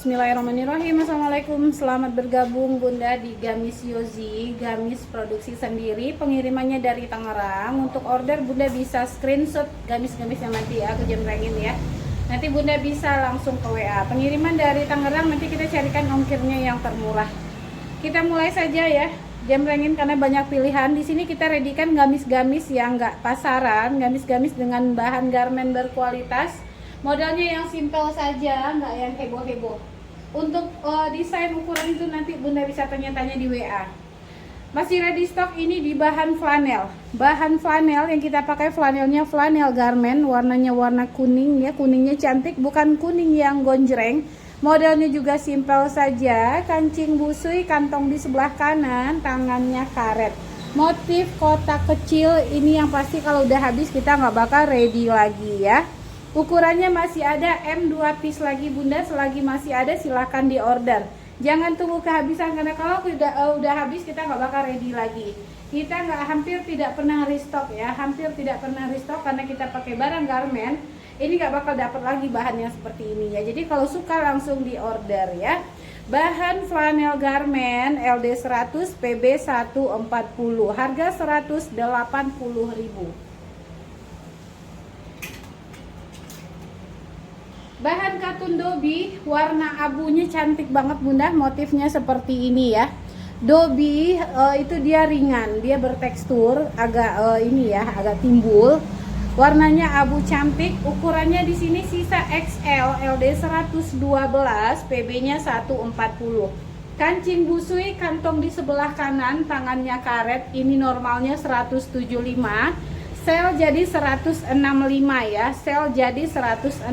Bismillahirrahmanirrahim. Assalamualaikum, selamat bergabung Bunda di Gamis Yozi. Gamis produksi sendiri, pengirimannya dari Tangerang. Untuk order Bunda bisa screenshot gamis-gamisnya nanti ya, aku jembrengin ya. Nanti Bunda bisa langsung ke WA. Pengiriman dari Tangerang, nanti kita carikan ongkirnya yang termurah. Kita mulai saja ya, jembrengin karena banyak pilihan. Di sini kita readykan gamis-gamis yang enggak pasaran, gamis-gamis dengan bahan garmen berkualitas. Modelnya yang simple saja, nggak yang heboh-heboh. Untuk desain ukuran itu nanti Bunda bisa tanya-tanya di WA. Masih ready stock ini di bahan flanel. Bahan flanel yang kita pakai flanelnya flanel garment, warnanya warna kuning ya, kuningnya cantik, bukan kuning yang gonjreng. Modelnya juga simple saja, kancing busui, kantong di sebelah kanan, tangannya karet. Motif kotak kecil ini yang pasti kalau udah habis kita nggak bakal ready lagi ya. Ukurannya masih ada M2 piece lagi Bunda, selagi masih ada silahkan di order. Jangan tunggu kehabisan karena kalau udah habis kita nggak bakal ready lagi. Kita hampir tidak pernah restock ya, hampir tidak pernah restock karena kita pakai barang garment. Ini nggak bakal dapat lagi bahan yang seperti ini ya. Jadi kalau suka langsung di order ya. Bahan flanel garment LD 100 PB 140, harga 180.000. Bahan katun dobi, warna abunya cantik banget Bunda, motifnya seperti ini ya. Dobi itu dia ringan, dia bertekstur agak ini ya, agak timbul. Warnanya abu cantik, ukurannya di sini sisa XL, LD 112, PB-nya 140. Kancing busui, kantong di sebelah kanan, tangannya karet, ini normalnya 175. Sel jadi 165 ya, sel jadi 165.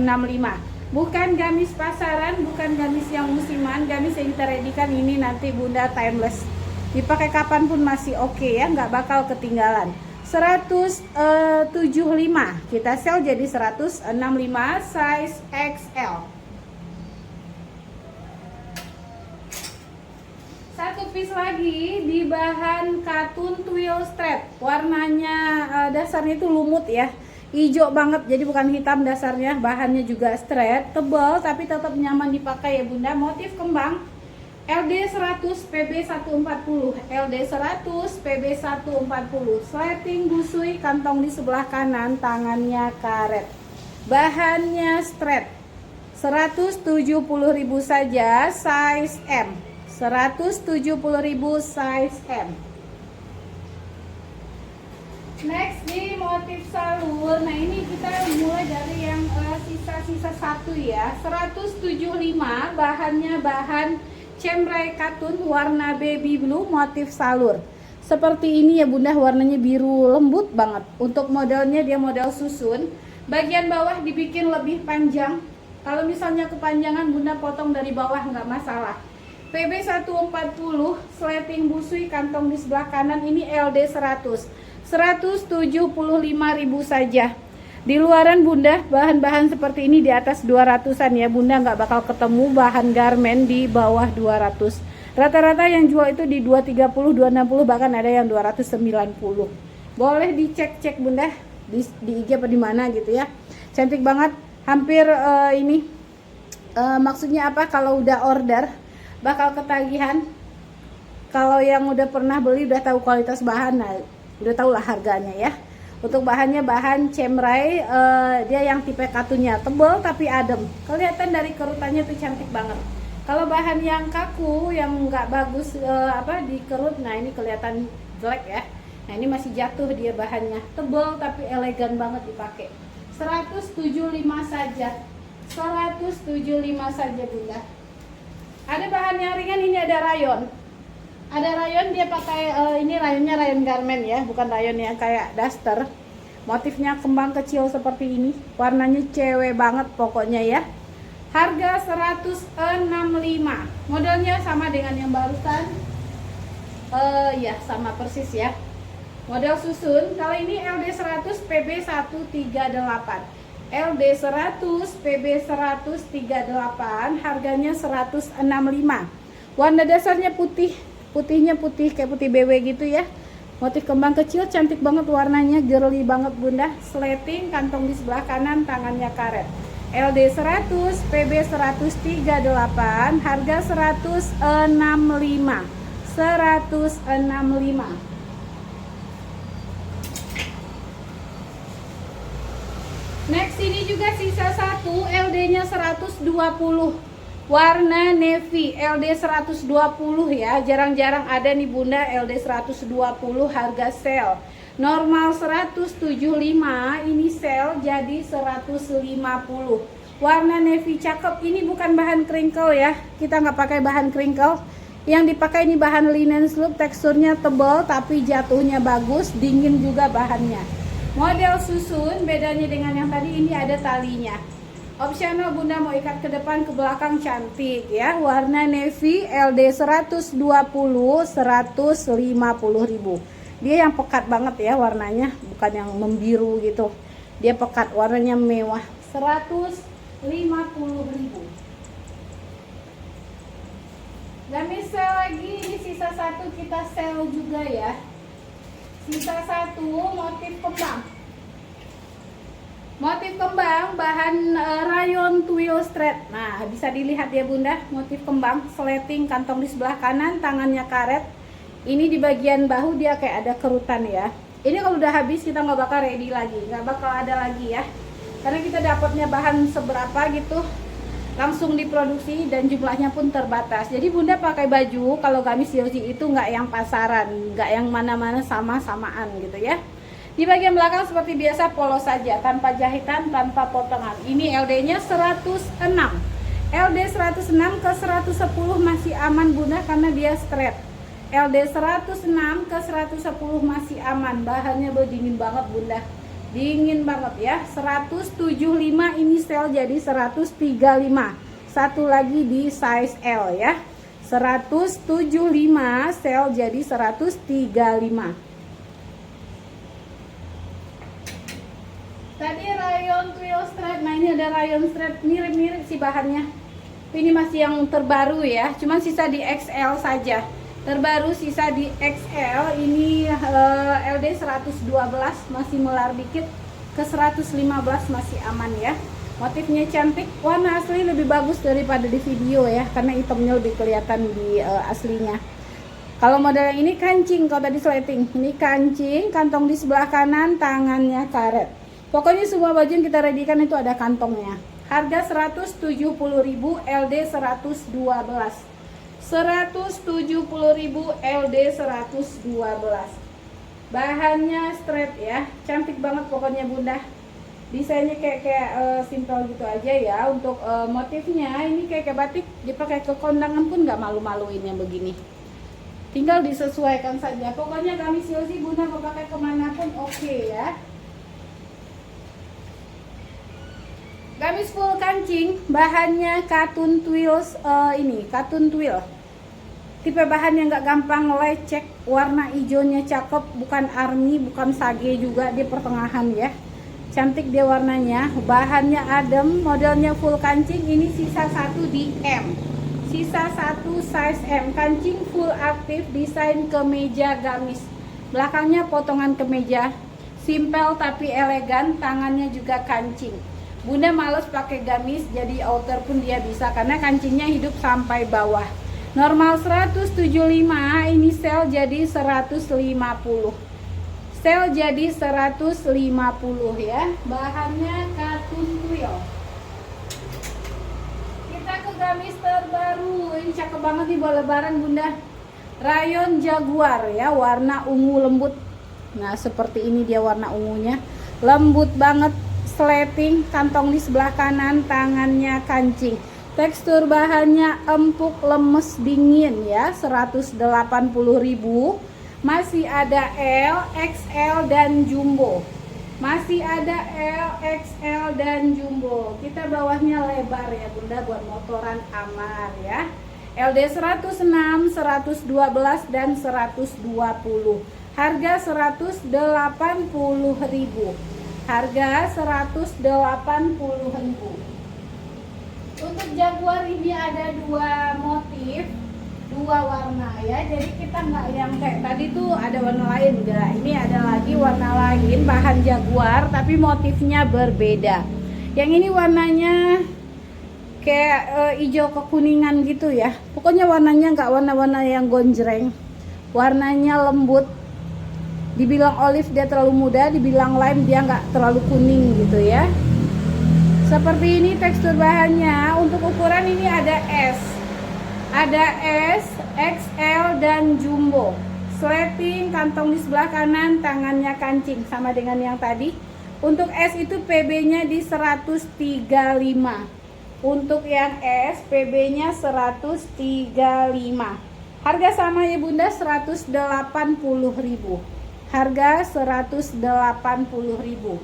Bukan gamis pasaran, bukan gamis yang musiman, gamis yang kita readykan ini nanti Bunda timeless. Dipakai kapanpun masih oke ya, nggak bakal ketinggalan. 175, kita sel jadi 165, size XL. Satu piece lagi di bahan katun twill strap, warnanya dasarnya itu lumut ya, hijau banget, jadi bukan hitam dasarnya. Bahannya juga straight, tebal tapi tetap nyaman dipakai ya Bunda. Motif kembang, LD 100 PB 140, LD 100 PB 140. Slating busui, kantong di sebelah kanan, tangannya karet. Bahannya straight, 170.000 saja, size M. 170.000 size M. Next di motif salur. Nah ini kita mulai dari yang sisa-sisa satu ya, 175. Bahannya bahan cemrai katun warna baby blue, motif salur seperti ini ya Bunda. Warnanya biru lembut banget. Untuk modelnya dia model susun, bagian bawah dibikin lebih panjang. Kalau misalnya kepanjangan Bunda potong dari bawah nggak masalah. PB 140, slating busui, kantong di sebelah kanan, ini LD 100, 175.000 saja. Di luaran Bunda bahan-bahan seperti ini di atas 200-an ya Bunda, nggak bakal ketemu bahan garment di bawah 200. Rata-rata yang jual itu di 230, 260, bahkan ada yang 290. Boleh dicek-cek Bunda di IG apa di mana gitu ya. Cantik banget, hampir maksudnya apa, kalau udah order bakal ketagihan. Kalau yang udah pernah beli udah tahu kualitas bahan, nah udah tau lah harganya ya. Untuk bahannya bahan cemrai, dia yang tipe katunnya tebal tapi adem, kelihatan dari kerutannya tuh cantik banget. Kalau bahan yang kaku yang nggak bagus dikerut, nah ini kelihatan jelek ya. Nah ini masih jatuh dia, bahannya tebal tapi elegan banget dipakai. 175 saja, 175 saja Bunda. Ada bahan yang ringan, ini ada rayon. Ada rayon, dia pakai ini rayonnya rayon garment ya, bukan rayon yang kayak daster. Motifnya kembang kecil seperti ini, warnanya cewek banget pokoknya ya. Harga 165. Modelnya sama dengan yang barusan. Ya sama persis ya. Model susun. Kalau ini LD 100 PB 138. LD 100 PB 138, harganya 165. Warna dasarnya putih. Putihnya putih kayak putih BW gitu ya. Motif kembang kecil, cantik banget warnanya, girly banget Bunda. Slating, kantong di sebelah kanan, tangannya karet. LD 100, PB 138, harga 165. 165. Next ini juga sisa satu, LD-nya 120. Warna navy, LD 120 ya. Jarang-jarang ada nih Bunda LD 120 harga sale. Normal 175, ini sale jadi 150. Warna navy cakep. Ini bukan bahan crinkle ya. Kita nggak pakai bahan crinkle. Yang dipakai ini bahan linen sloop, teksturnya tebal tapi jatuhnya bagus, dingin juga bahannya. Model susun, bedanya dengan yang tadi ini ada talinya. Opsional Bunda mau ikat ke depan ke belakang, cantik ya. Warna navy, LD 120, 150.000. Dia yang pekat banget ya warnanya, bukan yang membiru gitu. Dia pekat, warnanya mewah. 150.000. Gamis sale lagi, ini sisa satu kita sale juga ya. Sisa satu motif kembang. Motif kembang bahan rayon twill thread. Nah, bisa dilihat ya Bunda, motif kembang, sleting, kantong di sebelah kanan, tangannya karet. Ini di bagian bahu dia kayak ada kerutan ya. Ini kalau udah habis kita nggak bakal ready lagi, nggak bakal ada lagi ya. Karena kita dapatnya bahan seberapa gitu, langsung diproduksi dan jumlahnya pun terbatas. Jadi Bunda pakai baju kalau gamis Yozi itu nggak yang pasaran, nggak yang mana-mana sama-samaan gitu ya. Di bagian belakang seperti biasa polos saja, tanpa jahitan, tanpa potongan. Ini LD-nya 106. LD 106 ke 110 masih aman Bunda karena dia straight. LD 106 ke 110 masih aman. Bahannya dingin banget Bunda. Dingin banget ya. 175 ini sale jadi 135. Satu lagi di size L ya. 175 sale jadi 135. Tadi rayon twill thread. Nah ini ada rayon thread, mirip-mirip sih bahannya. Ini masih yang terbaru ya. Cuman sisa di XL saja. Terbaru sisa di XL. Ini LD 112 masih melar dikit, ke 115 masih aman ya. Motifnya cantik, warna asli lebih bagus daripada di video ya, karena hitamnya lebih kelihatan di aslinya. Kalau model yang ini kancing, kalau tadi sleting, ini kancing, kantong di sebelah kanan, tangannya karet. Pokoknya semua baju yang kita readykan itu ada kantongnya. Harga 170.000, LD 112. 170.000, LD 112. Bahannya straight ya, cantik banget pokoknya Bunda. Desainnya kayak simple gitu aja ya. Untuk motifnya ini kayak batik, dipakai ke kondangan pun nggak malu-maluin yang begini. Tinggal disesuaikan saja. Pokoknya gamis Yozi Bunda mau pakai kemana pun oke ya. Gamis full kancing, bahannya katun twills, ini katun twill. Tipe bahan yang gak gampang lecek, warna hijaunya cakep, bukan army, bukan sage juga, di pertengahan ya. Cantik dia warnanya, bahannya adem, modelnya full kancing. Ini sisa satu di M, sisa satu size M. Kancing full aktif, desain kemeja gamis. Belakangnya potongan kemeja, simple tapi elegan, tangannya juga kancing. Bunda males pakai gamis, jadi outer pun dia bisa karena kancingnya hidup sampai bawah. Normal 175, ini sale jadi 150. Sale jadi 150 ya. Bahannya katun twill. Kita ke gamis terbaru. Ini cakep banget nih buat lebaran Bunda. Rayon jaguar ya, warna ungu lembut. Nah, seperti ini dia warna ungunya. Lembut banget. Sleting, kantong di sebelah kanan, tangannya kancing. Tekstur bahannya empuk, lemes, dingin ya. 180.000. Masih ada L, XL dan jumbo. Masih ada L, XL dan jumbo. Kita bawahnya lebar ya Bunda, buat motoran aman ya. LD 106, 112 dan 120. Harga 180.000. Harga 180.000. Untuk jaguar ini ada dua motif, dua warna ya. Jadi kita nggak yang kayak tadi tuh ada warna lain enggak. Ini ada lagi warna lain, bahan jaguar tapi motifnya berbeda. Yang ini warnanya kayak hijau kekuningan gitu ya. Pokoknya warnanya nggak warna-warna yang gonjreng, warnanya lembut. Dibilang olive dia terlalu muda, dibilang lime dia nggak terlalu kuning gitu ya. Seperti ini tekstur bahannya. Untuk ukuran ini ada S, XL dan jumbo. Sleting, kantong di sebelah kanan, tangannya kancing sama dengan yang tadi. Untuk S itu PB-nya di 135. Untuk yang S, PB-nya 135. Harga sama ya Bunda, 180.000. Harga 180.000.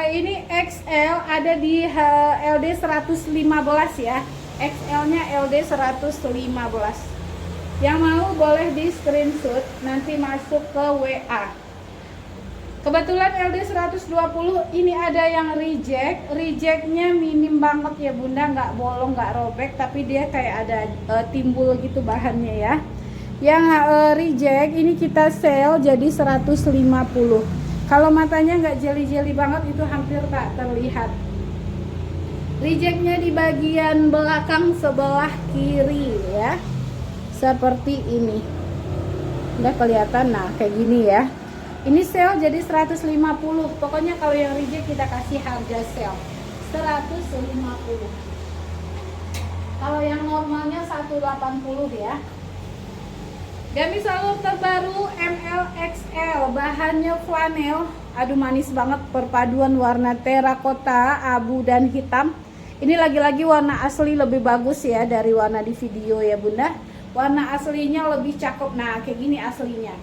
Ini XL ada di LD 115 ya. XL-nya LD 115. Yang mau boleh di screenshot, nanti masuk ke WA. Kebetulan LD 120 ini ada yang rejectnya minim banget ya Bunda, nggak bolong, nggak robek, tapi dia kayak ada timbul gitu bahannya ya. Yang reject ini kita sell jadi 150. Kalau matanya nggak jeli-jeli banget itu hampir tak terlihat. Rejectnya di bagian belakang sebelah kiri ya, seperti ini. Udah kelihatan, nah kayak gini ya. Ini sale jadi 150. Pokoknya kalau yang reject kita kasih harga sale 150. Kalau yang normalnya 180 ya. Gamis salur terbaru MLXL, bahannya flanel. Aduh manis banget, perpaduan warna terakota, abu dan hitam. Ini lagi-lagi warna asli lebih bagus ya dari warna di video ya Bunda. Warna aslinya lebih cakep. Nah kayak gini aslinya.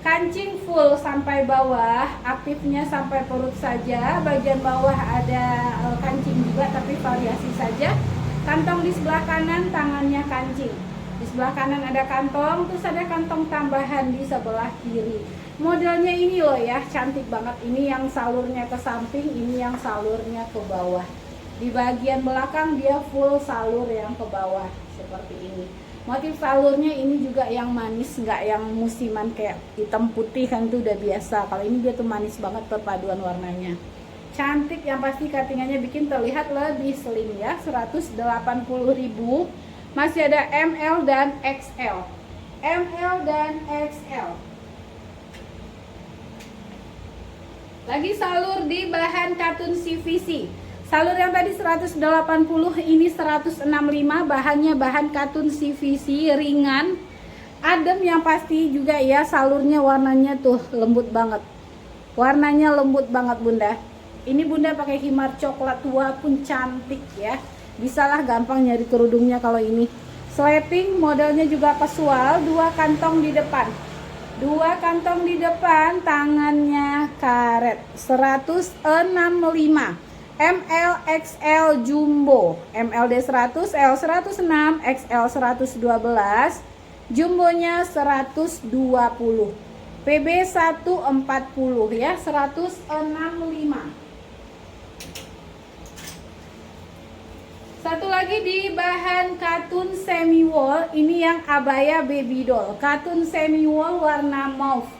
Kancing full sampai bawah, aktifnya sampai perut saja. Bagian bawah ada kancing juga tapi variasi saja. Kantong di sebelah kanan, tangannya kancing. Di sebelah kanan ada kantong, terus ada kantong tambahan di sebelah kiri. Modelnya ini loh ya, cantik banget. Ini yang salurnya ke samping, ini yang salurnya ke bawah. Di bagian belakang dia full salur yang ke bawah seperti ini. Motif salurnya ini juga yang manis, nggak yang musiman kayak hitam putih kan itu udah biasa. Kalau ini dia tuh manis banget perpaduan warnanya. Cantik, yang pasti cuttingannya bikin terlihat lebih slim ya. 180.000. Masih ada ML dan XL. ML dan XL. Lagi salur di bahan katun CVC. Salur yang tadi 180, ini 165, bahannya bahan katun CVC ringan, adem yang pasti juga ya. Salurnya warnanya tuh lembut banget, warnanya lembut banget Bunda. Ini Bunda pakai himar coklat tua pun cantik ya, bisalah gampang nyari kerudungnya kalau ini. Sleting modelnya juga casual, dua kantong di depan, tangannya karet. 165. ML XL jumbo, MLD 100, L 106, XL 112, jumbonya 120, PB 140 ya, 165. Satu lagi di bahan katun semi wool, ini yang abaya baby doll, katun semi wool warna mauve.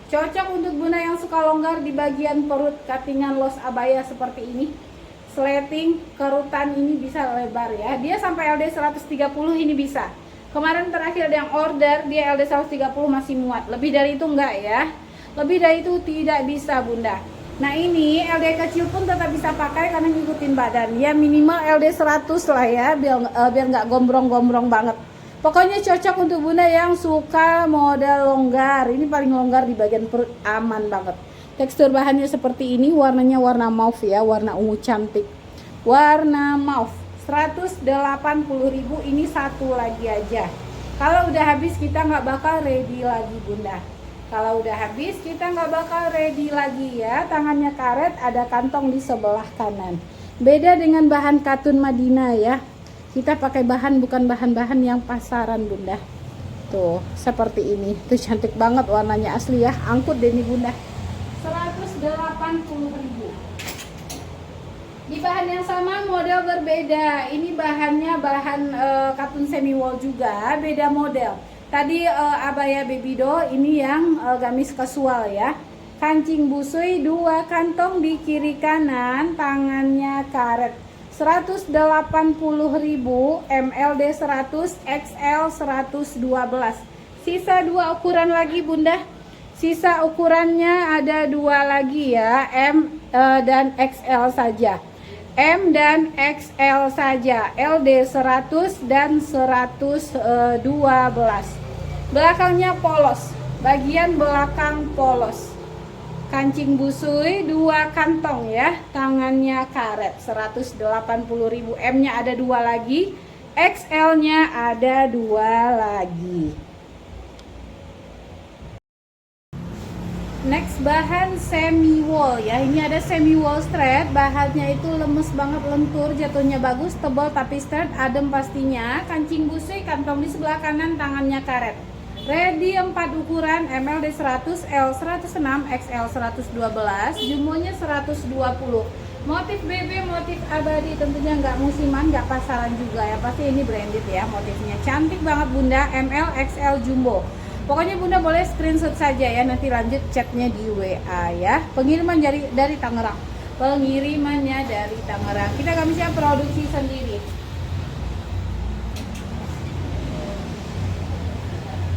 Cocok untuk Bunda yang suka longgar di bagian perut, cuttingan los abaya seperti ini. Sleting kerutan ini bisa lebar ya. Dia sampai LD 130 ini bisa. Kemarin terakhir ada yang order, dia LD 130 masih muat. Lebih dari itu enggak ya. Lebih dari itu tidak bisa Bunda. Nah ini LD kecil pun tetap bisa pakai karena ngikutin badan. Ya minimal LD 100 lah ya, biar nggak gombrong-gombrong banget. Pokoknya cocok untuk Bunda yang suka model longgar. Ini paling longgar di bagian perut, aman banget. Tekstur bahannya seperti ini, warnanya warna mauve ya, warna ungu cantik. Warna mauve, 180.000, ini satu lagi aja. Kalau udah habis kita nggak bakal ready lagi Bunda. Kalau udah habis kita nggak bakal ready lagi ya. Tangannya karet, ada kantong di sebelah kanan. Beda dengan bahan katun Madinah ya. Kita pakai bahan bukan bahan-bahan yang pasaran Bunda. Tuh, seperti ini. Tuh cantik banget warnanya asli ya. Angkut deh nih Bunda. 180.000. Di bahan yang sama model berbeda. Ini bahannya bahan katun semi wool juga, beda model. Tadi abaya baby doll, ini yang gamis casual ya. Kancing busui 2 kantong di kiri kanan, tangannya karet. 180.000, MLD 100, XL 112. Sisa 2 ukuran lagi Bunda. Sisa ukurannya ada 2 lagi ya, M dan XL saja. M dan XL saja, LD 100 dan 112. Belakangnya polos, bagian belakang polos. Kancing busui 2 kantong ya, tangannya karet. 180.000, M-nya ada 2 lagi, XL-nya ada 2 lagi. Next, bahan semi wool ya. Ini ada semi wool straight, bahannya itu lemes banget, lentur, jatuhnya bagus, tebal tapi straight, adem pastinya. Kancing busui, kantong di sebelah kanan, tangannya karet. Ready 4 ukuran, MLD 100, L 106, XL 112, jumbonya 120. Motif BB, motif abadi, tentunya nggak musiman, nggak pasaran juga ya. Pasti ini branded ya, motifnya cantik banget Bunda. ML, XL, jumbo. Pokoknya Bunda boleh screenshot saja ya, nanti lanjut chatnya di WA ya. Pengiriman dari Tangerang. Pengirimannya dari Tangerang. Kita kami siap produksi sendiri.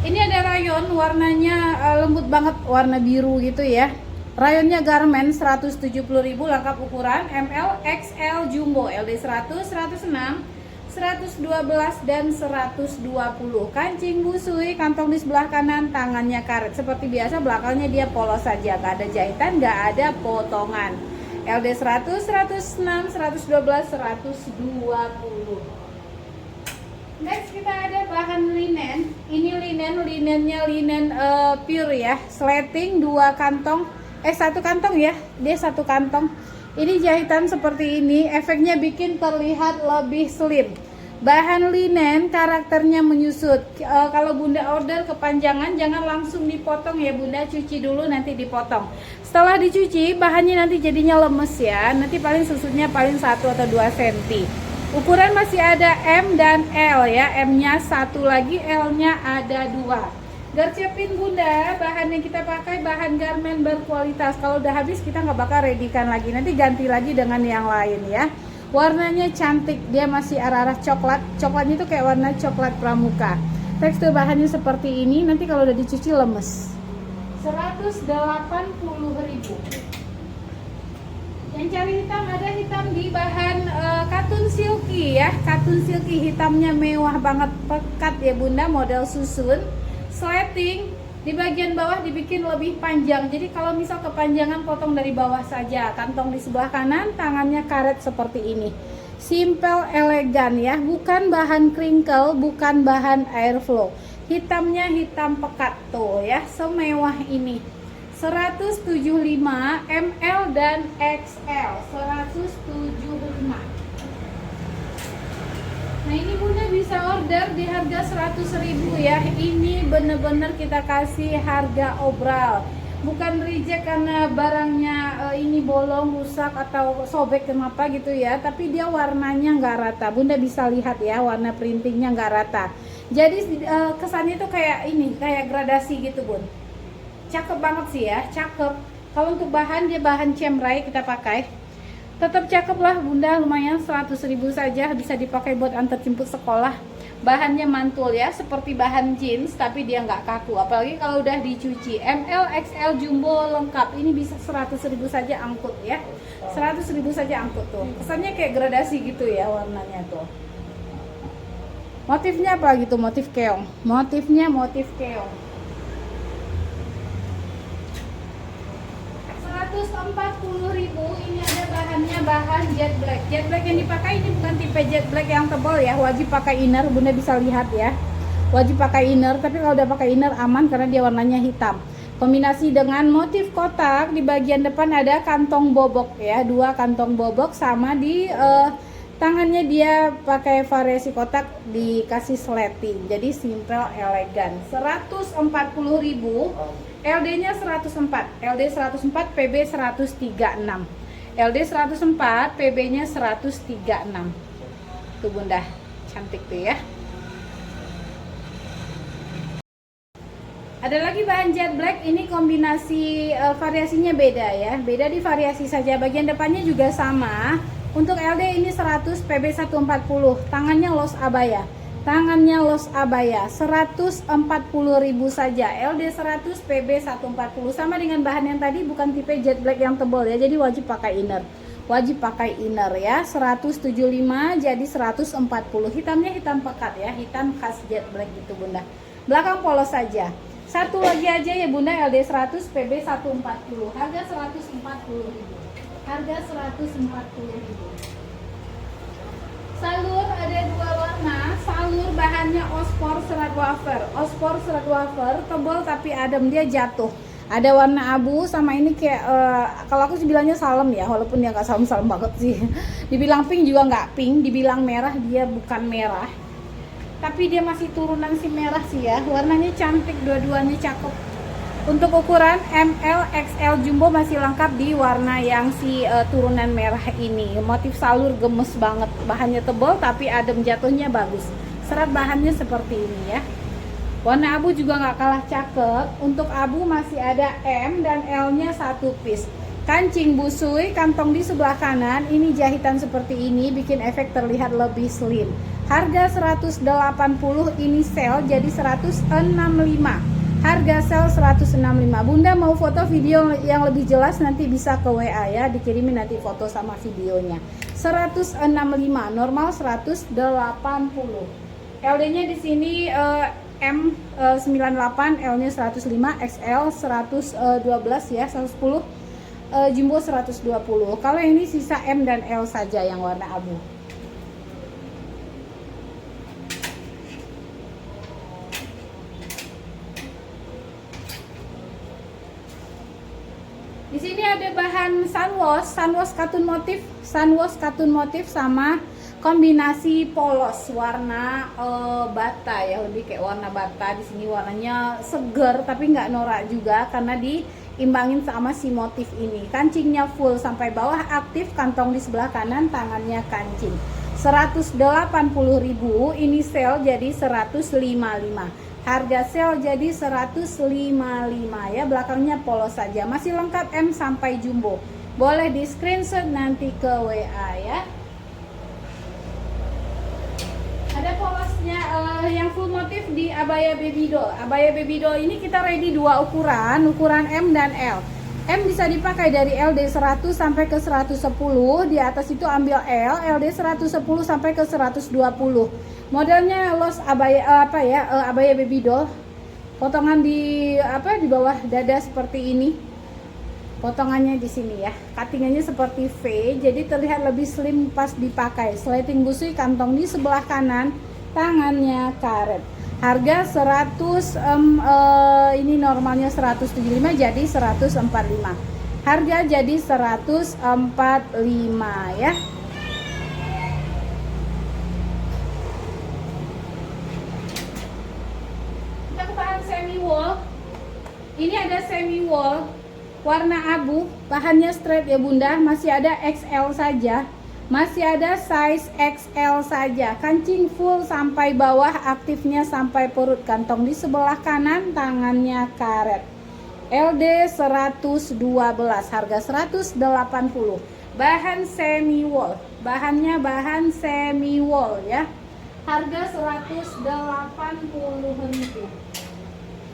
Ini ada rayon, warnanya lembut banget, warna biru gitu ya. Rayonnya garment 170.000, lengkap ukuran ML, XL, jumbo, LD 100, 106, 112 dan 120. Kancing busui, kantong di sebelah kanan, tangannya karet. Seperti biasa belakangnya dia polos saja, gak ada jahitan, gak ada potongan. LD 100, 106, 112, 120. Next kita ada bahan linen. Ini linennya linen pure ya. Sleting 2 kantong, 1 kantong ya. Dia 1 kantong. Ini jahitan seperti ini, efeknya bikin terlihat lebih slim. Bahan linen karakternya menyusut. Kalau Bunda order kepanjangan jangan langsung dipotong ya Bunda, cuci dulu nanti dipotong. Setelah dicuci bahannya nanti jadinya lemes ya. Nanti paling susutnya paling 1 atau 2 cm. Ukuran masih ada M dan L ya. M-nya 1 lagi, L-nya ada 2. Gercepin Bunda, bahan yang kita pakai bahan garment berkualitas. Kalau udah habis kita nggak bakal readykan lagi, nanti ganti lagi dengan yang lain ya. Warnanya cantik, dia masih arah-arah coklat. Coklatnya itu kayak warna coklat pramuka. Tekstur bahannya seperti ini, nanti kalau udah dicuci lemes. 180.000. Yang cari hitam ada hitam di bahan katun silky ya. Katun silky hitamnya mewah banget, pekat ya Bunda, model susun. Sleting di bagian bawah dibikin lebih panjang. Jadi kalau misal kepanjangan potong dari bawah saja. Kantong di sebelah kanan, tangannya karet seperti ini. Simple, elegan ya. Bukan bahan crinkle, bukan bahan airflow. Hitamnya hitam pekat tuh ya, semewah ini. 175 ML dan XL 175. Nah ini Bunda bisa order di harga 100.000 ya. Ini bener-bener kita kasih harga obral, bukan reject karena barangnya ini bolong, rusak atau sobek kenapa gitu ya. Tapi dia warnanya nggak rata. Bunda bisa lihat ya, warna printingnya nggak rata. Jadi kesannya tuh kayak ini, kayak gradasi gitu Bun. Cakep banget sih ya, cakep. Kalau untuk bahan, dia bahan cemrai kita pakai. Tetap cakep lah Bunda, lumayan 100.000 saja, bisa dipakai buat antar jemput sekolah. Bahannya mantul ya, seperti bahan jeans tapi dia nggak kaku. Apalagi kalau udah dicuci. ML, XL, jumbo lengkap. Ini bisa 100.000 saja angkut ya. 100.000 saja angkut tuh. Kesannya kayak gradasi gitu ya warnanya tuh. Motifnya apa gitu? Motif keong. Motifnya motif keong. 140.000. Ini ada bahannya bahan jet black. Jet black yang dipakai ini bukan tipe jet black yang tebal ya. Wajib pakai inner, Bunda bisa lihat ya. Wajib pakai inner, tapi kalau udah pakai inner aman karena dia warnanya hitam. Kombinasi dengan motif kotak, di bagian depan ada kantong bobok ya, 2 kantong bobok, sama di tangannya dia pakai variasi kotak, dikasih sleting. Jadi simple elegan. 140.000. LD-nya 104, LD 104, PB 136. LD 104, PB-nya 136. Tuh Bunda, cantik tuh ya. Ada lagi bahan jet black, ini kombinasi variasinya beda ya. Beda di variasi saja, bagian depannya juga sama. Untuk LD ini 100 PB 140, tangannya los abaya. Tangannya los abaya 140.000 saja. LD 100 PB 140 sama dengan bahan yang tadi, bukan tipe jet black yang tebal ya. Jadi wajib pakai inner. Wajib pakai inner ya. 175 jadi 140. Hitamnya hitam pekat ya, hitam khas jet black gitu Bunda. Belakang polos saja. Satu lagi aja ya Bunda, LD 100 PB 140. Harga 140.000. Harga 140.000. Salur ada dua warna. Salur bahannya ospor serat wafer. Ospor serat wafer tebal tapi adem, dia jatuh. Ada warna abu sama ini kayak kalau aku sih bilangnya salem ya, walaupun dia nggak salem-salem banget sih. Dibilang pink juga nggak pink, dibilang merah dia bukan merah. Tapi dia masih turunan si merah sih ya. Warnanya cantik, dua-duanya cakep. Untuk ukuran ML, XL, Jumbo masih lengkap di warna yang si turunan merah ini. Motif salur gemes banget. Bahannya tebal tapi adem, jatuhnya bagus. Serat bahannya seperti ini ya. Warna abu juga nggak kalah cakep. Untuk abu masih ada M dan L-nya satu piece. Kancing busui, kantong di sebelah kanan. Ini jahitan seperti ini bikin efek terlihat lebih slim. Harga 180, ini sale jadi 165. Harga sale 165. Bunda mau foto video yang lebih jelas nanti bisa ke WA ya, dikirimin nanti foto sama videonya. 165, normal 180. LD-nya di sini M98, L-nya 105, XL 112 ya, 110. Jumbo 120. Kalau ini sisa M dan L saja yang warna abu. Di sini ada bahan sunwash katun motif sama kombinasi polos warna bata ya, lebih kayak warna bata. Di sini warnanya seger tapi nggak norak juga karena diimbangin sama si motif ini. Kancingnya full sampai bawah aktif, kantong di sebelah kanan, tangannya kancing. 180.000, ini sale jadi 155. Harga sale jadi 155 ya, belakangnya polos saja. Masih lengkap M sampai Jumbo. Boleh di screenshot nanti ke WA ya. Ada polosnya yang full motif di abaya baby doll. Abaya baby doll ini kita ready dua ukuran M dan L. M bisa dipakai dari LD 100 sampai ke 110. Di atas itu ambil L, LD 110 sampai ke 120. Modelnya los abaya abaya baby doll. Potongan di bawah dada seperti ini. Potongannya di sini ya. Cuttingannya seperti V, jadi terlihat lebih slim pas dipakai. Sleting busui, kantong di sebelah kanan, tangannya karet. Harga 100 ini normalnya 175 jadi 145. Harga jadi 145 ya. Semi wall. Ini ada semi wall warna abu, bahannya straight ya Bunda, masih ada XL saja. Masih ada size XL saja. Kancing full sampai bawah, aktifnya sampai perut, kantong di sebelah kanan, tangannya karet. LD 112, harga 180. Bahan semi wall. Bahannya bahan semi wall ya. Harga 180.000.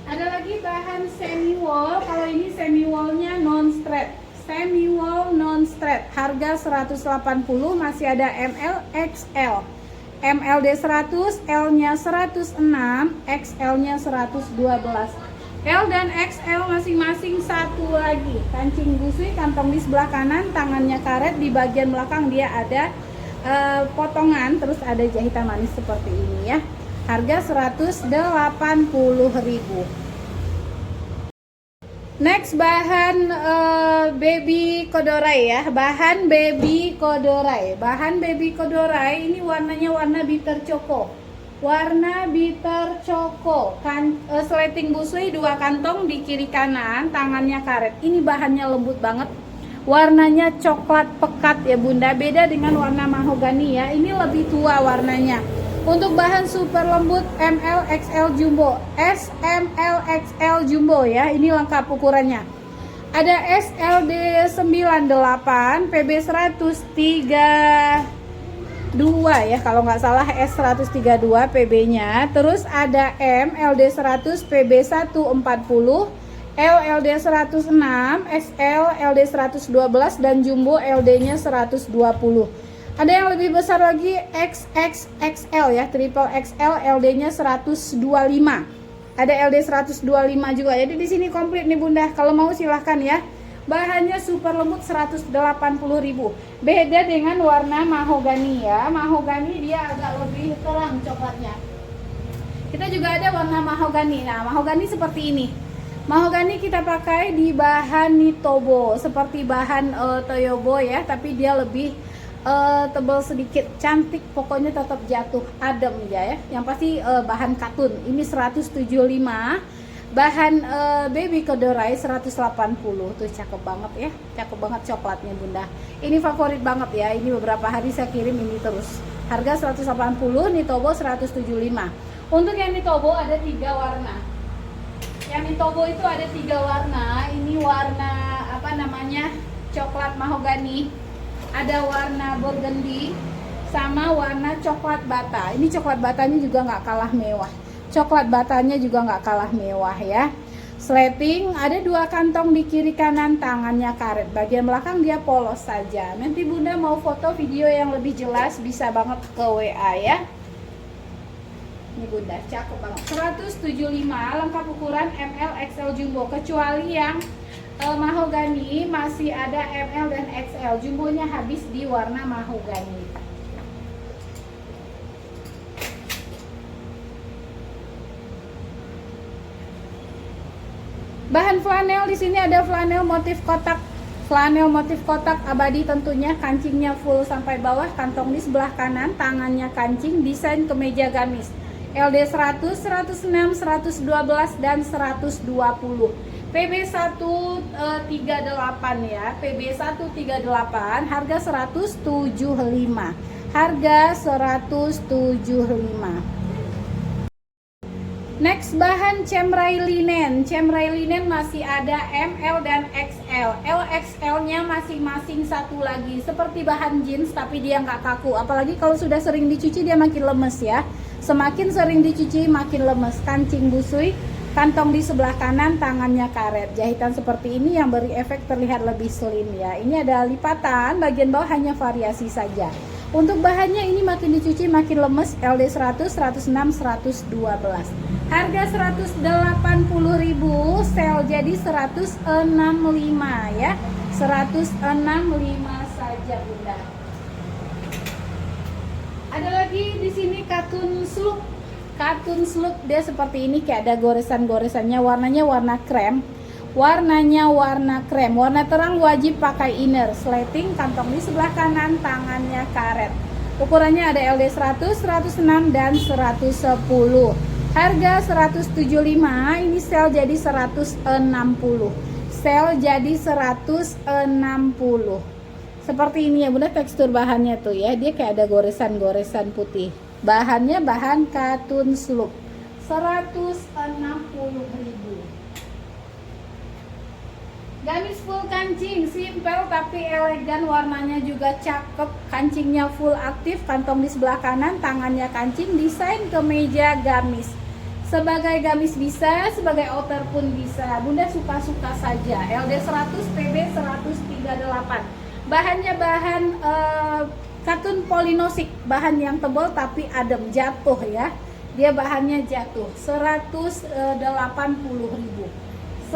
Ada lagi bahan semi wall. Kalau ini semi wallnya non straight, semi wall non straight, harga 180. Masih ada ML, XL. MLD 100, L nya 106, XL nya 112. L dan XL masing-masing satu lagi. Kancing busui, kantong di sebelah kanan, tangannya karet. Di bagian belakang dia ada potongan, terus ada jahitan manis seperti ini ya. Harga 180.000. Next bahan baby kodorai ya. Bahan baby kodorai. Bahan baby kodorai ini warnanya warna bitter choco. Warna bitter choco. Sleting busui, dua kantong di kiri kanan, tangannya karet. Ini bahannya lembut banget. Warnanya coklat pekat ya Bunda. Beda dengan warna mahogani ya. Ini lebih tua warnanya. Untuk bahan super lembut ML XL Jumbo, S ML XL Jumbo ya, ini lengkap ukurannya. Ada SLD 98, PB 132 ya, kalau nggak salah S132 PB-nya. Terus ada M LD 100, PB 140, L LD 106, XL LD 112 dan Jumbo LD-nya 120. Ada yang lebih besar lagi XXXL ya, triple XL LD-nya 125. Ada LD 125 juga. Jadi di sini komplit nih Bunda. Kalau mau silahkan ya. Bahannya super lembut 180.000. Beda dengan warna mahogani ya. Mahogani dia agak lebih terang coklatnya. Kita juga ada warna mahogani. Nah, mahogani seperti ini. Mahogani kita pakai di bahan Nitobo, seperti bahan Toyobo ya, tapi dia lebih tebal sedikit, cantik, pokoknya tetap jatuh, adem ya. Yang pasti bahan katun. Ini 175. Bahan baby kodorai 180. Tuh cakep banget ya. Cakep banget coklatnya Bunda. Ini favorit banget ya. Ini beberapa hari saya kirim ini terus. Harga 180, Nitobo 175. Untuk yang Nitobo ada 3 warna. Yang Nitobo itu ada 3 warna. Ini warna apa namanya? Coklat mahogani. Ada warna burgundy sama warna coklat bata. Ini coklat batanya juga nggak kalah mewah. Coklat batanya juga nggak kalah mewah ya. Sleting ada 2 kantong di kiri kanan, tangannya karet. Bagian belakang dia polos saja. Nanti Bunda mau foto video yang lebih jelas bisa banget ke WA ya. Ini Bunda, cakep banget. 175 lengkap ukuran ML XL Jumbo, kecuali yang mahogani masih ada ML dan XL. Jumbonya habis di warna mahogani. Bahan flanel di sini ada flanel motif kotak. Flanel motif kotak abadi tentunya, kancingnya full sampai bawah, kantong di sebelah kanan, tangannya kancing, desain kemeja gamis. LD 100, 106, 112 dan 120. PB 138 ya, PB 138, harga 175. Harga 175. Next bahan cemrai linen. Cemrai linen masih ada ML dan XL. LXL nya masing-masing satu lagi. Seperti bahan jeans tapi dia nggak kaku. Apalagi kalau sudah sering dicuci dia makin lemes ya. Semakin sering dicuci makin lemes. Kancing busui, kantong di sebelah kanan, tangannya karet. Jahitan seperti ini yang beri efek terlihat lebih slim ya. Ini ada lipatan, bagian bawah hanya variasi saja. Untuk bahannya ini makin dicuci makin lemes. LD 100, 106, 112. Harga 180.000, sel jadi 165 ya. 165 saja Bunda. Ada lagi di sini katun sluk. Katun sluk dia seperti ini, kayak ada goresan-goresannya, warnanya warna krem. Warnanya warna krem, warna terang wajib pakai inner. Sleting, kantong di sebelah kanan, tangannya karet. Ukurannya ada LD 100, 106 dan 110. Harga 175, ini sel jadi 160. Sel jadi 160. Seperti ini ya Bunda, tekstur bahannya tuh ya, dia kayak ada goresan-goresan putih. Bahannya bahan katun sluk. 160.000. Gamis full kancing, simpel tapi elegan, warnanya juga cakep. Kancingnya full aktif, kantong di sebelah kanan, tangannya kancing, desain kemeja gamis. Sebagai gamis bisa, sebagai outer pun bisa. Bunda suka-suka saja. LD 100, PB 138. Bahannya bahan katun polinosik, bahan yang tebal tapi adem, jatuh ya. Dia bahannya jatuh. 180.000. 180.000.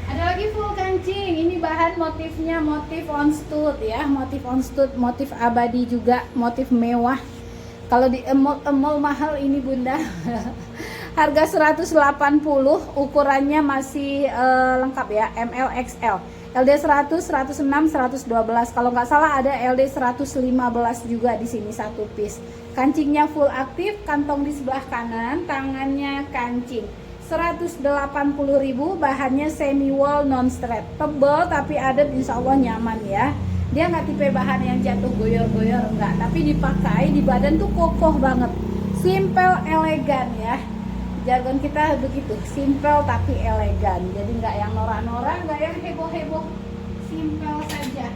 Ada lagi full kancing. Ini bahan motifnya motif on stud ya, motif on stud, motif abadi juga, motif mewah. Kalau di emol mahal ini Bunda. Harga 180, ukurannya masih lengkap ya, ML XL. LD 100, 106, 112. Kalau nggak salah ada LD 115 juga di sini satu piece. Kancingnya full aktif, kantong di sebelah kanan, tangannya kancing. 180.000, bahannya semi wool non stretch. Tebal tapi adem, insya Allah nyaman ya. Dia nggak tipe bahan yang jatuh goyor-goyor, enggak, tapi dipakai di badan tuh kokoh banget. Simple elegan ya, jargon kita begitu, simple tapi elegan. Jadi nggak yang norak-norak, nggak yang heboh-heboh, simple saja.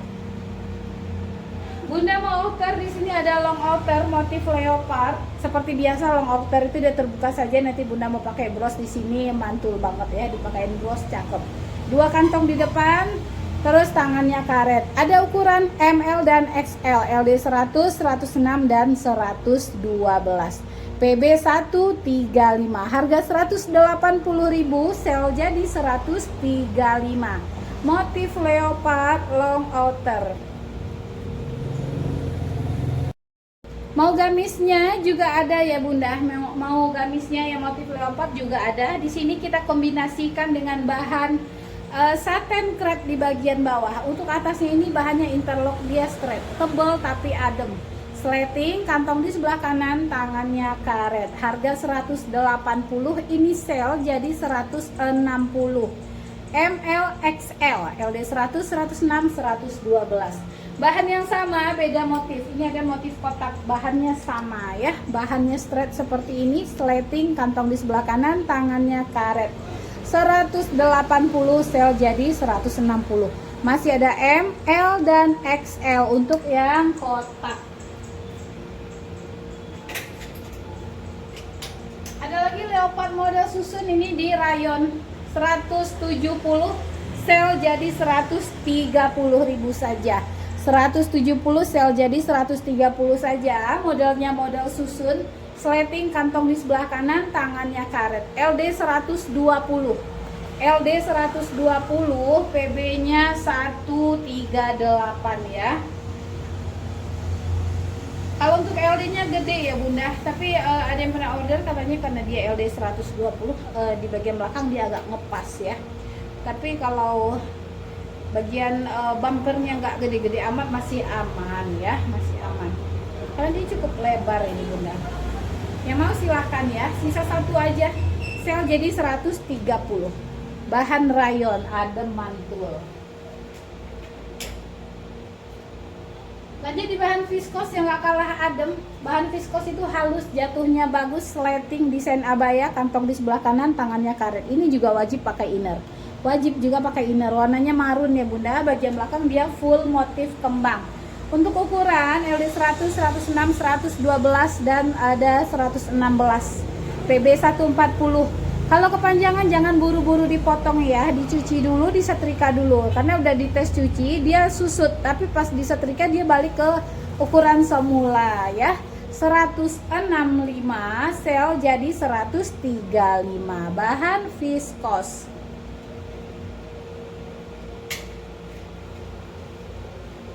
Bunda mau outer, di sini ada long outer motif leopard. Seperti biasa long outer itu udah terbuka saja. Nanti Bunda mau pakai bros di sini mantul banget ya, dipakein bros cakep. Dua kantong di depan, terus tangannya karet. Ada ukuran ML dan XL, LD 100, 106 dan 112. PB 135. Harga 180.000, sel jadi 135. Motif leopard long outer. Mau gamisnya juga ada ya Bunda. Mau gamisnya yang motif leopard juga ada. Di sini kita kombinasikan dengan bahan satin crepe di bagian bawah. Untuk atasnya ini bahannya interlock, dia straight, tebal tapi adem. Sleting, kantong di sebelah kanan, tangannya karet. Harga 180, ini sale jadi 160. ML XL, LD 100, 106, 112. Bahan yang sama, beda motif. Ini ada motif kotak, bahannya sama ya. Bahannya straight seperti ini, sleting, kantong di sebelah kanan, tangannya karet. 180, sel jadi 160. Masih ada M, L dan XL untuk yang kotak. Ada lagi leopard model susun, ini di rayon 170, sel jadi 130.000 saja. 170 sel jadi 130 saja. Modelnya model susun, sleting, kantong di sebelah kanan, tangannya karet. LD 120. LD 120, PB-nya 138 ya. Kalau untuk LD-nya gede ya Bunda, tapi ada yang pernah order katanya karena dia LD 120, di bagian belakang dia agak ngepas ya. Tapi kalau bagian bumpernya nggak gede-gede amat, masih aman ya, masih aman. Karena dia cukup lebar ini Bunda. Yang mau silahkan ya, sisa satu aja. Sel jadi 130. Bahan rayon, adem mantul. Lanjut di bahan viskos yang gak kalah adem. Bahan viskos itu halus, jatuhnya bagus, sleting, desain abaya, kantong di sebelah kanan, tangannya karet. Ini juga wajib pakai inner. Wajib juga pakai inner. Warnanya marun ya Bunda. Bagian belakang dia full motif kembang. Untuk ukuran LD 100, 106, 112 dan ada 116. PB 140. Kalau kepanjangan jangan buru-buru dipotong ya, dicuci dulu, disetrika dulu. Karena udah dites cuci, dia susut, tapi pas disetrika dia balik ke ukuran semula ya. 165, sel jadi 135. Bahan viskos.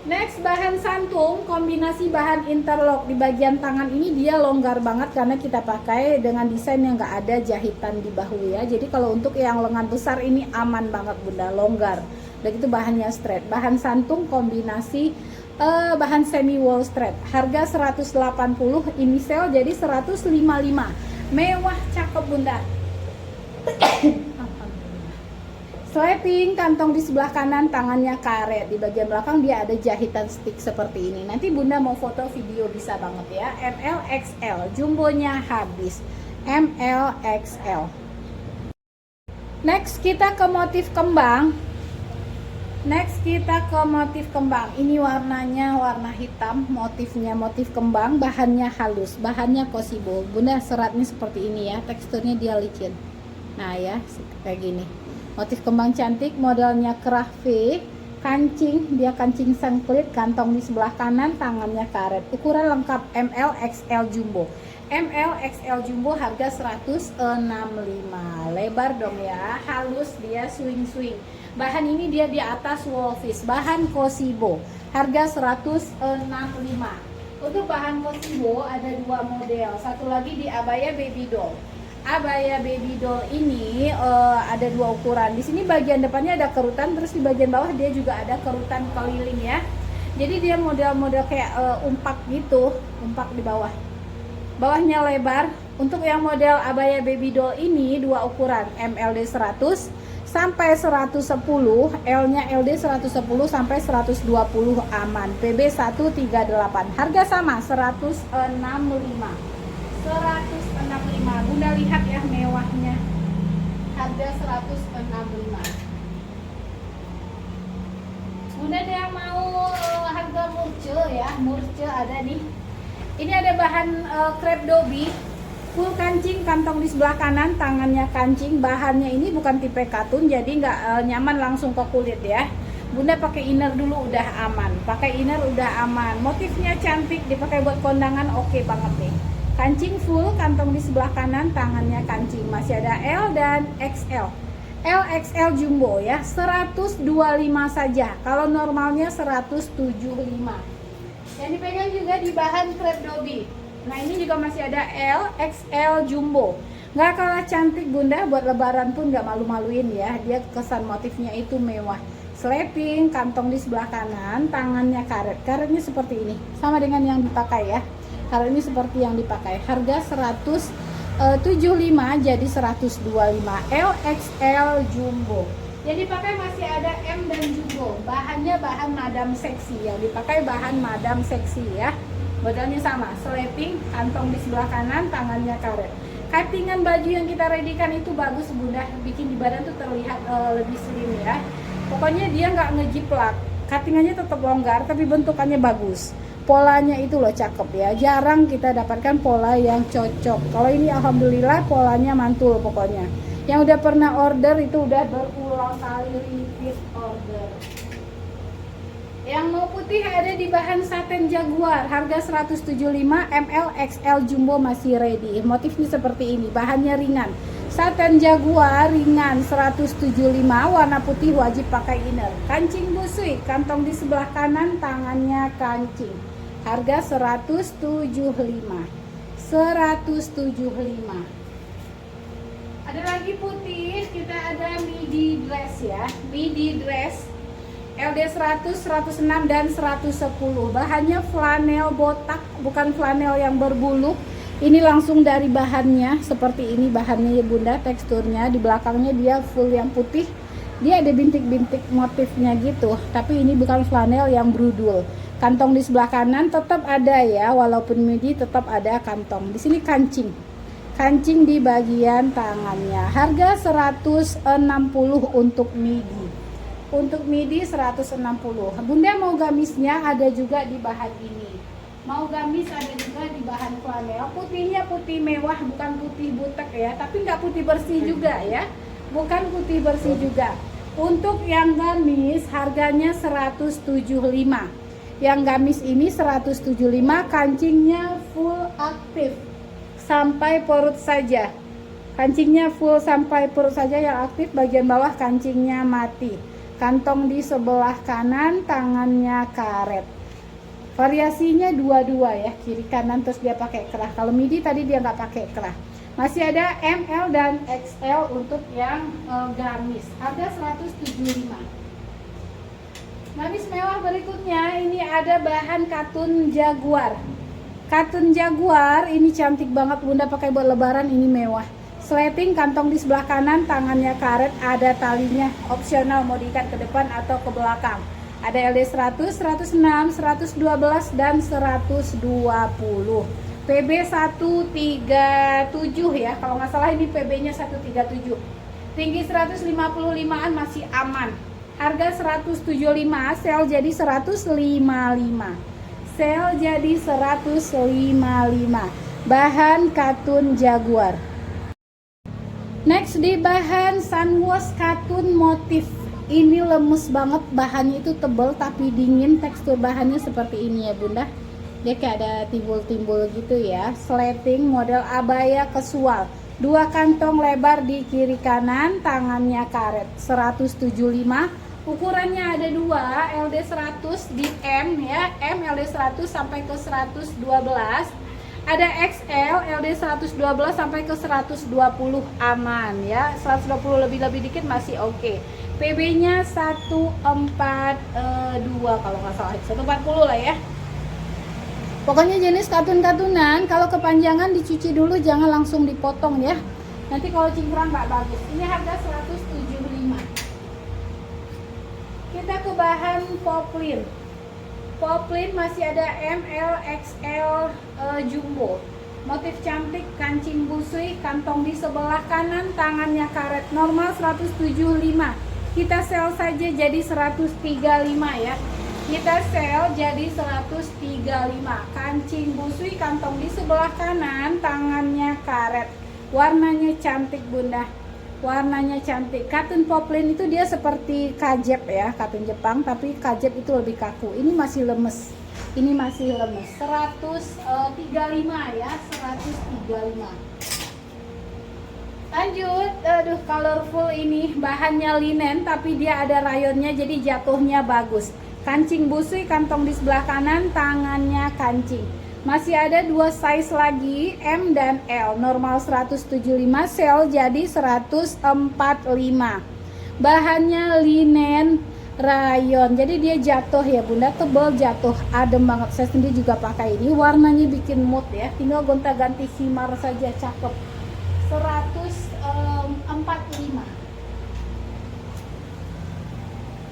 Next, bahan santung, kombinasi bahan interlock. Di bagian tangan ini dia longgar banget karena kita pakai dengan desain yang gak ada jahitan di bahu ya. Jadi kalau untuk yang lengan besar ini aman banget Bunda, longgar. Dan itu bahannya straight. Bahan santung kombinasi bahan semi wool straight. Harga 180, ini sale jadi 155. Mewah, cakep Bunda. Sleting, kantong di sebelah kanan, tangannya karet. Di bagian belakang dia ada jahitan stick seperti ini. Nanti Bunda mau foto video bisa banget ya. ML XL, jumbonya habis. ML XL. Next kita ke motif kembang. Ini warnanya warna hitam, motifnya motif kembang, bahannya halus, bahannya kosibo. Bunda seratnya seperti ini ya, teksturnya dia licin. Nah ya, kayak gini. Motif kembang cantik, modelnya kerah V, kancing, dia kancing sengklit, kantong di sebelah kanan, tangannya karet. Ukuran lengkap ML XL jumbo. ML XL jumbo harga 165. Lebar dong ya, halus, dia swing-swing. Bahan ini dia di atas wolfish, bahan kosibo. Harga 165. Untuk bahan kosibo ada dua model, satu lagi di abaya baby doll. Abaya baby doll ini ada dua ukuran. Di sini bagian depannya ada kerutan, terus di bagian bawah dia juga ada kerutan keliling ya. Jadi dia model-model kayak umpak gitu, umpak di bawah. Bawahnya lebar. Untuk yang model abaya baby doll ini dua ukuran, MLD 100 sampai 110, L-nya LD 110 sampai 120 aman. PB 138. Harga sama 165. 165. Bunda lihat ya mewahnya. Harga 165. Bunda ada yang mau harga murce ya, murce ada nih. Ini ada bahan crepe dobi. Full kancing, kantong di sebelah kanan, tangannya kancing. Bahannya ini bukan tipe katun, jadi nggak nyaman langsung ke kulit ya. Bunda pakai inner dulu udah aman. Pakai inner udah aman. Motifnya cantik, dipakai buat kondangan oke banget nih. Kancing full, kantong di sebelah kanan, tangannya kancing. Masih ada L dan XL. L, XL jumbo ya, 125 saja. Kalau normalnya 175. Yang dipegang juga di bahan crepe dobi. Nah ini juga masih ada L, XL jumbo. Nggak kalah cantik bunda, buat lebaran pun nggak malu-maluin ya. Dia kesan motifnya itu mewah. Sleeping, kantong di sebelah kanan, tangannya karet. Karetnya seperti ini, sama dengan yang dipakai ya. Karet ini seperti yang dipakai. Harga 175 jadi 125. L, XL jumbo. Yang dipakai masih ada M dan jumbo. Bahannya bahan madam seksi. Yang dipakai bahan madam seksi ya. Modelnya sama, sleeping, kantong di sebelah kanan, tangannya karet. Cuttingan baju yang kita readykan itu bagus bunda, bikin di badan tuh terlihat lebih slim ya. Pokoknya dia nggak ngejiplak, cuttingannya tetap longgar tapi bentukannya bagus. Polanya itu loh cakep ya, jarang kita dapatkan pola yang cocok. Kalau ini alhamdulillah polanya mantul pokoknya. Yang udah pernah order itu udah berulang kali repeat order. Yang mau putih ada di bahan satin jaguar, harga 175. ML, XL jumbo masih ready. Motifnya seperti ini, bahannya ringan. Satin jaguar ringan 175, warna putih wajib pakai inner. Kancing busui, kantong di sebelah kanan, tangannya kancing. Harga 175. 175. Ada lagi putih, kita ada midi dress ya. Midi dress LD 100, 106 dan 110. Bahannya flanel botak, bukan flanel yang berbulu. Ini langsung dari bahannya seperti ini bahannya ya bunda, teksturnya di belakangnya dia full yang putih. Dia ada bintik-bintik motifnya gitu, tapi ini bukan flanel yang brudul. Kantong di sebelah kanan tetap ada ya, walaupun midi tetap ada kantong. Di sini kancing. Kancing di bagian tangannya. Harga 160 untuk midi. Untuk midi 160. Bunda mau gamisnya ada juga di bahan ini. Mau gamis ada juga di bahan flanel. Putihnya putih mewah, bukan putih butek ya, tapi nggak putih bersih juga ya. Bukan putih bersih juga. Untuk yang gamis harganya 175. Yang gamis ini 175, kancingnya full aktif sampai perut saja. Kancingnya full sampai perut saja yang aktif, bagian bawah kancingnya mati. Kantong di sebelah kanan, tangannya karet. Variasinya dua-dua ya, kiri kanan terus dia pakai kerah. Kalau midi tadi dia nggak pakai kerah. Masih ada ML dan XL untuk yang gamis. Harga 175. Gamis mewah berikutnya ini ada bahan katun jaguar. Katun jaguar ini cantik banget bunda, pakai buat lebaran ini mewah. Sleting, kantong di sebelah kanan, tangannya karet, ada talinya, opsional mau diikat ke depan atau ke belakang. Ada LD 100, 106, 112 dan 120. PB 137 ya, kalau nggak salah ini PB-nya 137. Tinggi 155-an masih aman. Harga 175, sel jadi 155. Sel jadi 155. Bahan katun jaguar. Next di bahan sunwash katun motif. Ini lemes banget, bahannya itu tebal tapi dingin. Tekstur bahannya seperti ini ya bunda. Dia kayak ada timbul-timbul gitu ya. Sleting model abaya casual. 2 kantong lebar di kiri kanan, tangannya karet. 175. Ukurannya ada 2, LD 100 di M ya. M LD 100 sampai ke 112. Ada XL LD 112 sampai ke 120 aman ya. 120 lebih dikit masih oke. PB-nya 142 kalau nggak salah. 140 lah ya. Pokoknya jenis katun-katunan kalau kepanjangan dicuci dulu, jangan langsung dipotong ya. Nanti kalau cingkrang nggak bagus. Ini harga 175. Kita ke bahan poplin. Poplin masih ada M, L, XL, jumbo. Motif cantik, kancing busui, kantong di sebelah kanan, tangannya karet. Normal 175. Kita sel saja jadi 135 ya. Kita sel jadi 135. Kancing busui, kantong di sebelah kanan, tangannya karet. Warnanya cantik bunda. Warnanya cantik. Katun poplin itu dia seperti kajep ya, katun Jepang, tapi kajep itu lebih kaku. Ini masih lemes. Ini masih lemes. 135 ya, 135. Lanjut, aduh colorful ini. Bahannya linen tapi dia ada rayonnya jadi jatuhnya bagus. Kancing busui, kantong di sebelah kanan, tangannya kancing. Masih ada 2 size lagi, M dan L. Normal 175, sel jadi 145. Bahannya linen rayon. Jadi dia jatuh ya bunda, tebal, jatuh, adem banget. Saya sendiri juga pakai ini. Warnanya bikin mood ya. Tinggal gonta-ganti khimar saja, cakep. 145.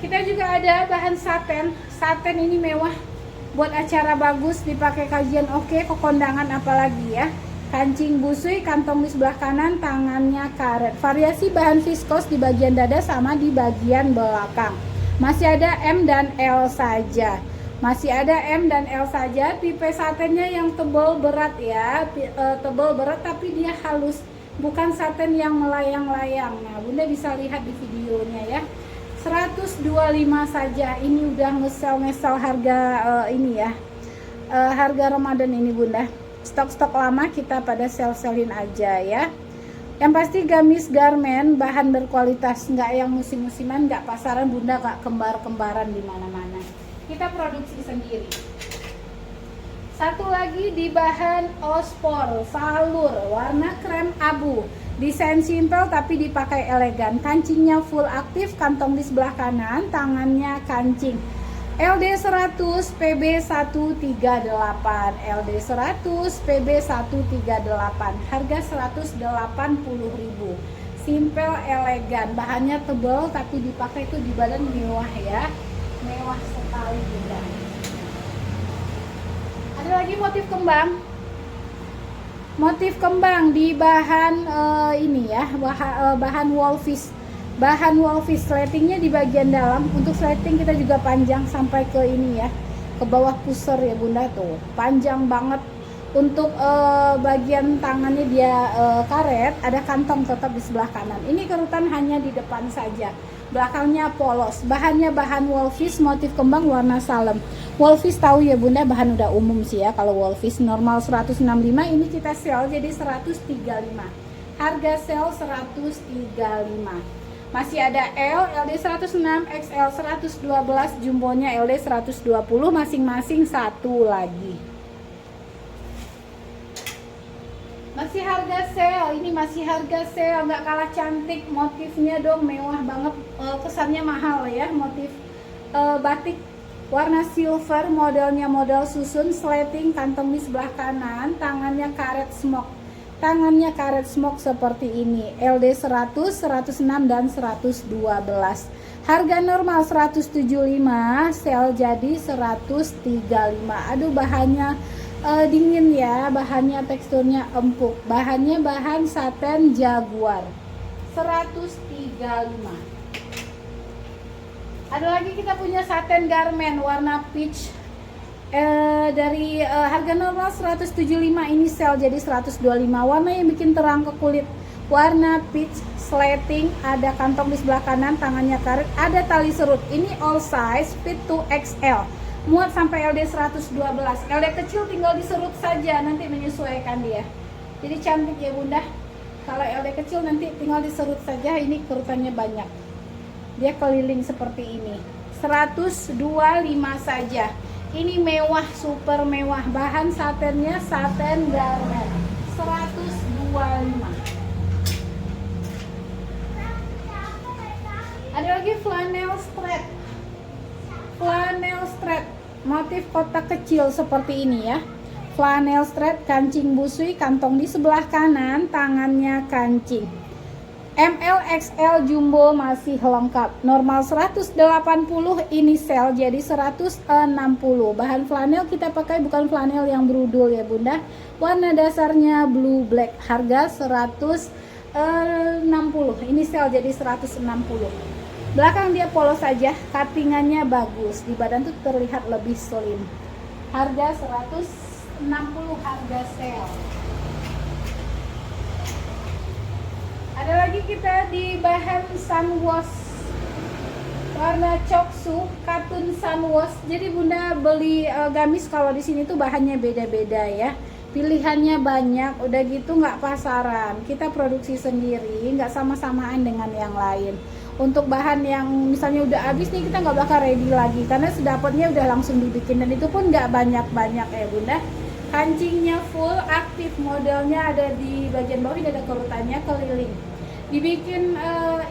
Kita juga ada bahan saten. Saten ini mewah. Buat acara bagus, dipakai kajian oke, ke kondangan apalagi ya. Kancing busui, kantong di sebelah kanan, tangannya karet. Variasi bahan viskos di bagian dada sama di bagian belakang. Masih ada M dan L saja. Masih ada M dan L saja. Tipe satennya yang tebal berat ya, tebal berat tapi dia halus. Bukan saten yang melayang-layang. Nah, bunda bisa lihat di videonya ya. 125 saja. Ini udah ngesel harga ini ya, harga Ramadan ini bunda. Stok-stok lama kita pada sel-selin aja ya. Yang pasti gamis garmen, bahan berkualitas, nggak yang musim-musiman, nggak pasaran bunda, nggak kembar-kembaran di mana-mana. Kita produksi sendiri. Satu lagi di bahan ospor, salur, warna krem abu. Desain simpel tapi dipakai elegan. Kancingnya full aktif, kantong di sebelah kanan, tangannya kancing. LD 100 PB 138, LD 100 PB 138. Harga 180.000. Simpel elegan, bahannya tebal tapi dipakai itu di badan mewah ya. Mewah sekali juga. Ada lagi motif kembang. Motif kembang di bahan ini ya, bahan wolfish. Bahan wolfish, sletingnya di bagian dalam. Untuk sleting kita juga panjang sampai ke ini ya, ke bawah pusar ya bunda tuh, panjang banget. Untuk bagian tangannya dia karet, ada kantong tetap di sebelah kanan. Ini kerutan hanya di depan saja, belakangnya polos. Bahannya bahan wolfish, motif kembang warna salem. Wolfish tahu ya bunda, bahan udah umum sih ya. Kalau wolfish normal 165, ini kita sel jadi 135. Harga sel 135. Masih ada L, LD 106, XL 112, jumbonya LD 120, masing-masing satu lagi. Masih harga sale, ini masih harga sale, nggak kalah cantik. Motifnya dong mewah banget, kesannya mahal ya. Motif batik warna silver, modelnya model susun, sleting, kantong di sebelah kanan, tangannya karet smoke. Tangannya karet smoke seperti ini. LD 100, 106 dan 112. Harga normal 175, sel jadi 135. Aduh bahannya dingin ya, bahannya teksturnya empuk. Bahannya bahan saten jaguar. 135. Ada lagi kita punya saten garmen warna peach. Dari harga normal 175, ini sel jadi 125. Warna yang bikin terang ke kulit, warna peach, sleting, ada kantong di sebelah kanan, tangannya karet, ada tali serut. Ini all size, fit to XL, muat sampai LD 112. LD kecil tinggal diserut saja, nanti menyesuaikan dia. Jadi cantik ya bunda. Kalau LD kecil nanti tinggal diserut saja. Ini kerutannya banyak, dia keliling seperti ini. 125 saja. Ini mewah, super mewah. Bahan satennya saten garment. 125. Ada lagi flannel strap. Flannel strap, motif kotak kecil seperti ini ya. Flannel strap, kancing busui, kantong di sebelah kanan, tangannya kancing. ML XL jumbo masih lengkap. Normal 180, ini sale jadi 160. Bahan flanel kita pakai bukan flanel yang brudul ya Bunda. Warna dasarnya blue black. Harga 160. Ini sale jadi 160. Belakang dia polos saja, cuttingannya bagus. Di badan tuh terlihat lebih slim. Harga 160, harga sale. Ada lagi kita di bahan sunwash warna coksu, katun sunwash. Jadi Bunda beli gamis kalau di sini tuh bahannya beda-beda ya. Pilihannya banyak, udah gitu nggak pasaran. Kita produksi sendiri, nggak sama-samaan dengan yang lain. Untuk bahan yang misalnya udah habis nih kita nggak bakal ready lagi karena sedapatnya udah langsung dibikin dan itu pun nggak banyak-banyak ya Bunda. Kancingnya full aktif, modelnya ada di bagian bawah, ini ada kerutannya keliling. Dibikin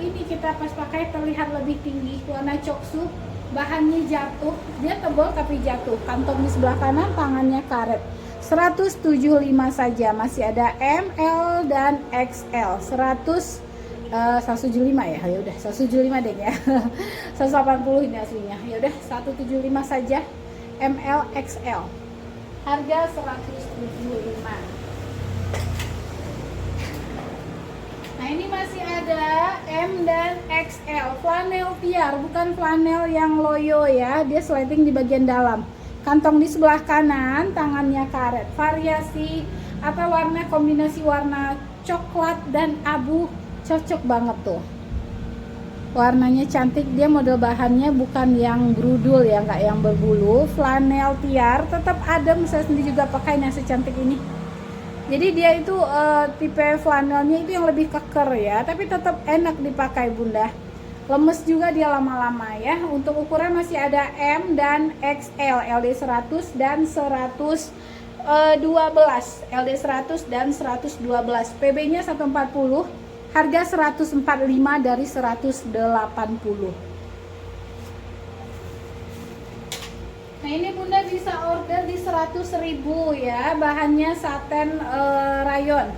ini kita pas pakai terlihat lebih tinggi, warna coksu, bahannya jatuh, dia tebal tapi jatuh. Kantong di sebelah kanan, tangannya karet. 175 saja, masih ada ML dan XL. 175 ya, ya udah 175 deh ya. 180 ini aslinya. Ya udah 175 saja, ML XL. Harga 175. Nah ini masih ada M dan XL, flanel tiar, bukan flanel yang loyo ya, dia sleting di bagian dalam. Kantong di sebelah kanan, tangannya karet. Variasi apa warna, kombinasi warna coklat dan abu, cocok banget tuh. Warnanya cantik, dia model bahannya bukan yang brudul ya, nggak yang berbulu. Flanel tiar, tetap adem, saya sendiri juga pakai yang secantik ini. Jadi dia itu tipe flanelnya itu yang lebih keker ya, tapi tetap enak dipakai Bunda. Lemes juga dia lama-lama ya. Untuk ukuran masih ada M dan XL, LD 100 dan 112, LD 100 dan 112. PB nya 140. Harga 145 dari 180. Nah ini Bunda bisa order di 100.000 ya. Bahannya saten rayon,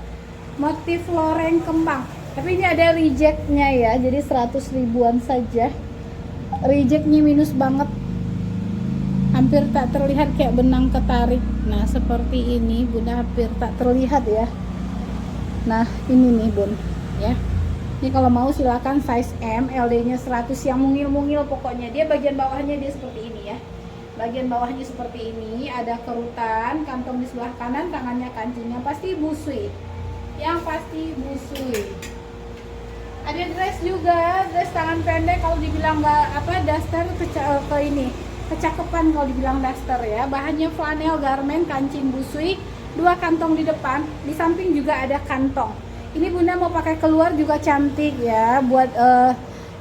motif loreng kembang. Tapi ini ada rejectnya ya, jadi 100 ribuan saja. Rejectnya minus banget, hampir tak terlihat, kayak benang ketarik. Nah seperti ini Bunda, hampir tak terlihat ya. Nah ini nih Bun ya, ini kalau mau silakan size M, LD nya 100 yang mungil-mungil. Pokoknya dia bagian bawahnya dia seperti ini ya, bagian bawahnya seperti ini, ada kerutan, kantong di sebelah kanan, tangannya kancingnya pasti busui, yang pasti busui. Ada dress juga, dress tangan pendek, kalau dibilang nggak apa daster ke ini kecakepan kalau dibilang daster ya. Bahannya flanel garment, kancing busui, dua kantong di depan, di samping juga ada kantong. Ini Bunda mau pakai keluar juga cantik ya, buat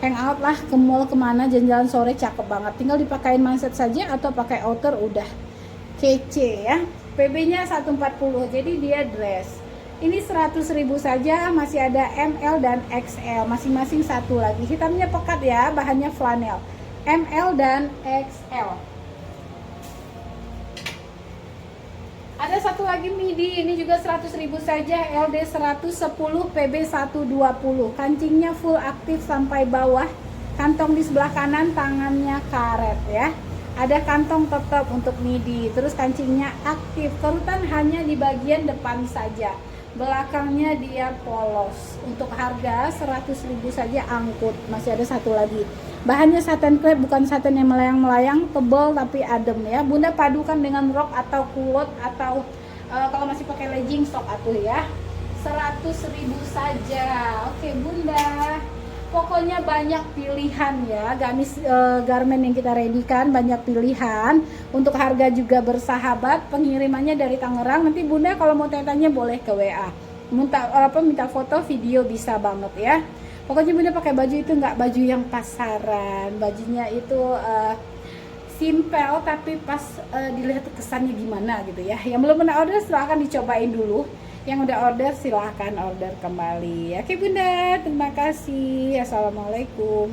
hangout lah, ke mall kemana, jalan-jalan sore cakep banget. Tinggal dipakein manset saja atau pakai outer udah kece ya. PB nya 140, jadi dia dress. Ini 100.000 saja, masih ada ML dan XL, masing-masing satu lagi. Hitamnya pekat ya, bahannya flanel. ML dan XL. Ada satu lagi midi, ini juga 100.000 saja, LD 110, PB 120. Kancingnya full aktif sampai bawah. Kantong di sebelah kanan, tangannya karet ya. Ada kantong tetap untuk midi. Terus kancingnya aktif. Kerutan hanya di bagian depan saja. Belakangnya dia polos. Untuk harga 100.000 saja angkut. Masih ada satu lagi. Bahannya satin crepe, bukan satin yang melayang-melayang, tebal tapi adem ya. Bunda padukan dengan rok atau kulot atau kalau masih pakai legging stok atuh ya. 100.000 saja. Oke Bunda. Pokoknya banyak pilihan ya, gamis garment yang kita readykan banyak pilihan. Untuk harga juga bersahabat, pengirimannya dari Tangerang. Nanti Bunda kalau mau tanya-tanya boleh ke WA. Minta foto, video bisa banget ya. Pokoknya Bunda pakai baju itu nggak baju yang pasaran, bajunya itu simpel tapi pas dilihat kesannya gimana gitu ya. Yang belum pernah order silahkan dicobain dulu. Yang udah order silahkan order kembali. Oke Bunda, terima kasih. Assalamualaikum.